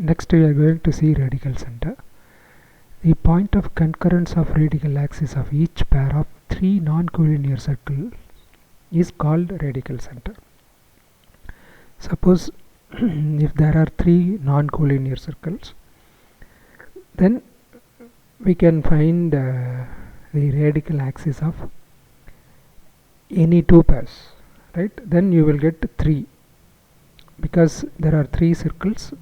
Next we are going to see radical center. The point of concurrence of radical axis of each pair of three non-collinear circles is called radical center. Suppose if there are three non-collinear circles, then we can find the radical axis of any two pairs, right? Then you will get 3 because there are three circles.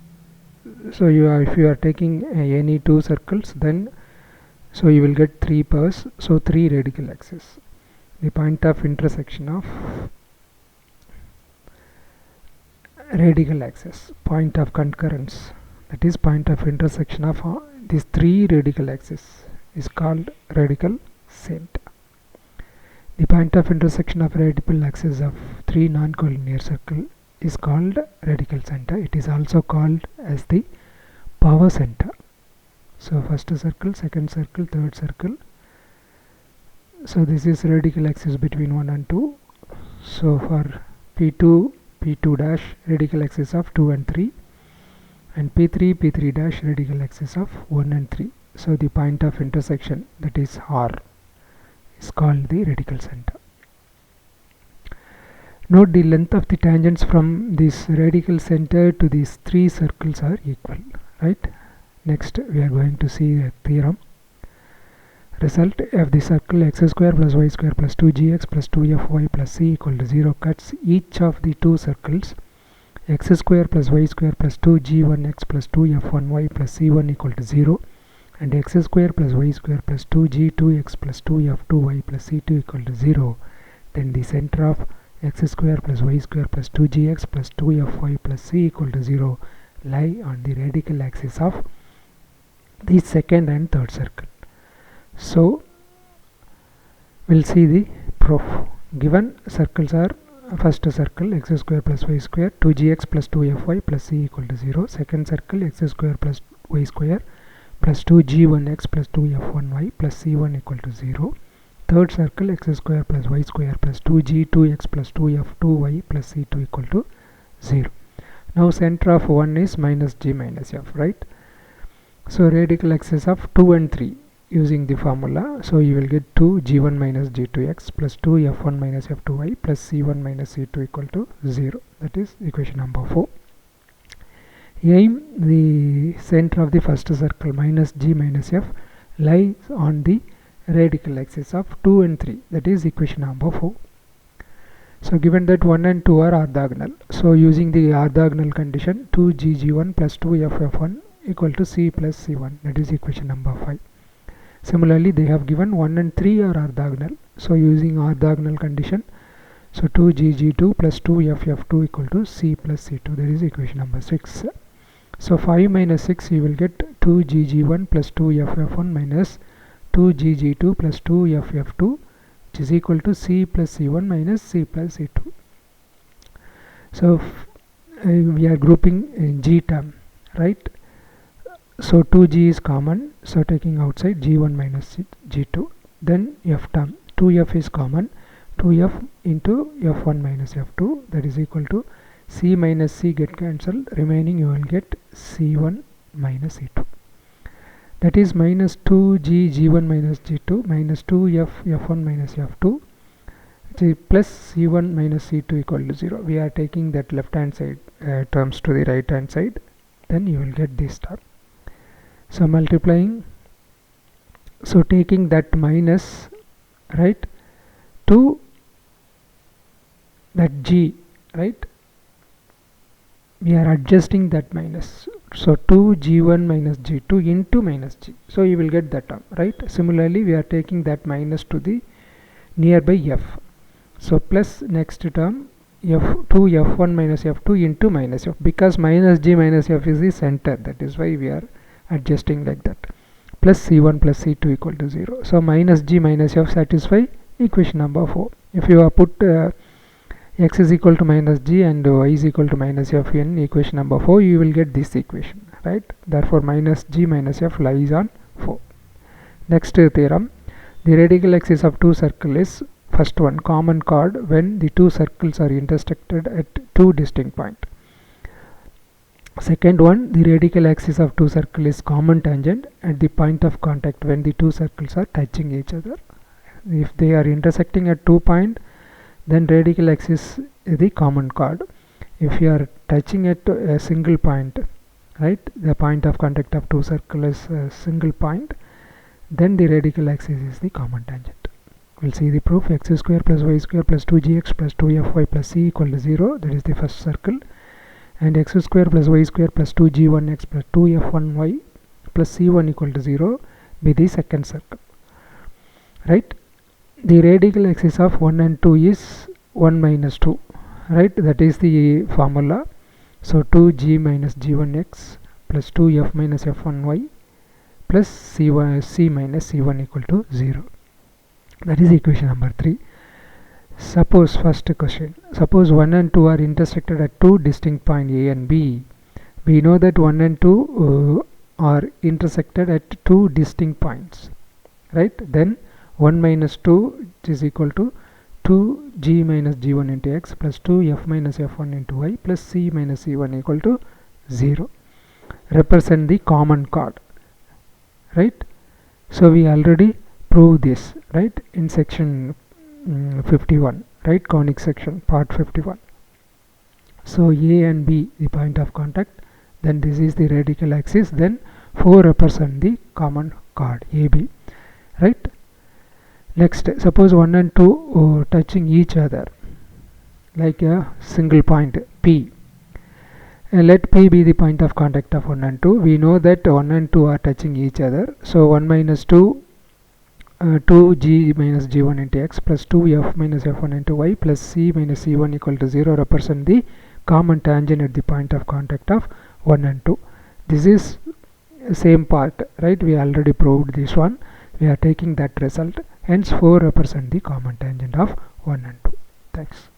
So if you are taking any two circles, then so you will get 3 pairs, so 3 radical axes. The point of intersection of radical axis, point of concurrence, that is point of intersection of these 3 radical axes is called radical center. The point of intersection of radical axis of 3 non-collinear circles is called radical center. It is also called as the power center. So first circle, second circle, third circle. So this is radical axis between 1 and 2. So for P2 dash radial axis of 2 and 3, and P3 dash radial axis of 1 and 3. So the point of intersection, that is R, is called the radical center. Note the length of the tangents from this radical center to these 3 circles are equal, right? Next we are going to see a theorem. Result of the circle x square plus y square plus 2gx plus 2fy plus c equal to 0 cuts each of the two circles x square plus y square plus 2g1x plus 2f1y plus c1 equal to 0 and x square plus y square plus 2g2x plus 2f2y plus c2 equal to 0. Then the center of x square plus y square plus 2gx plus 2fy plus c equal to 0 lie on the radical axis of the second and third circle. So we'll see the proof. Given circles are first circle x square plus y square 2gx plus 2fy plus c equal to 0, second circle x square plus y square plus 2g1x plus 2f1y plus c1 equal to 0, third circle x square plus y square plus 2g2x plus 2f2y plus c2 equal to 0. Now center of 1 is minus g minus f, right? So radical axis of 2 and 3 using the formula, so you will get 2g1 minus g2x plus 2f1 minus f2y plus c1 minus c2 equal to 0. That is equation number 4. Aim the center of the first circle minus g minus f lies on the radical axis of 2 and 3, that is equation number 4. So given that 1 and 2 are orthogonal, so using the orthogonal condition 2gg1 plus 2ff1 equal to c plus c1, that is equation number 5. Similarly they have given 1 and 3 are orthogonal, so using orthogonal condition, so 2gg2 plus 2ff2 equal to c plus c2, that is equation number 6. So 5 minus 6 you will get 2gg1 plus 2ff1 minus 2gg2 plus 2ff2, which is equal to c plus c1 minus c plus c2. So we are grouping g term, right? So 2g is common, so taking outside g1 minus g2. Then f term, 2f is common, 2f into f1 minus f2, that is equal to c minus c get cancelled, remaining you will get c1 minus c2. That is minus 2g g1 minus g2 minus 2f f1 minus f2 plus c1 minus c2 equal to 0. We are taking that left hand side terms to the right hand side, then you will get this term. So multiplying, so taking that minus, right, to that g, right, we are adjusting that minus, so 2g1 minus g2 into minus g, so you will get that term, right? Similarly we are taking that minus to the nearby f, so plus next term f2 f1 minus f2 into minus f, because minus g minus f is the center, that is why we are adjusting like that, plus c1 plus c2 equal to 0. So minus g minus f satisfy equation number 4. If you have put x is equal to minus g and y is equal to minus f in equation number 4, you will get this equation, right? Therefore minus g minus f lies on 4. Next theorem, the radical axis of two circles is first one, common chord when the two circles are intersected at two distinct points. Second one, the radical axis of two circles is common tangent at the point of contact when the two circles are touching each other. If they are intersecting at 2 points, then radical axis is the common chord. If you are touching at a single point, right, the point of contact of two circles is a single point, then the radical axis is the common tangent. We'll see the proof. X square plus y square plus 2gx plus 2fy plus c equal to 0. That is the first circle. And x square plus y square plus 2g1x plus 2f1y plus c1 equal to 0 be the second circle. Right? The radical axis of 1 and 2 is 1 minus 2. Right? That is the formula. So 2g minus g1x plus 2f minus f1y plus c minus c1 equal to 0. That is equation number 3. Suppose, first question, suppose 1 and 2 are intersected at two distinct points A and B. We know that 1 and 2 are intersected at two distinct points, right? Then 1 minus 2 is equal to 2g minus g1 into x plus 2f minus f1 into y plus c minus c1 equal to 0. Represent the common chord, right? So we already proved this, right, in section 51, right, conic section, part 51. So A and B, the point of contact, then this is the radical axis, then 4 represent the common chord AB, right? Next, suppose 1 and 2 touching each other like a single point P. Let P be the point of contact of 1 and 2. We know that 1 and 2 are touching each other. So 1 minus 2 2g minus g1 into x plus 2f minus f1 into y plus c minus c1 equal to 0 represent the common tangent at the point of contact of 1 and 2. This is same part, right? We already proved this one. We are taking that result. Hence 4 represent the common tangent of 1 and 2. Thanks.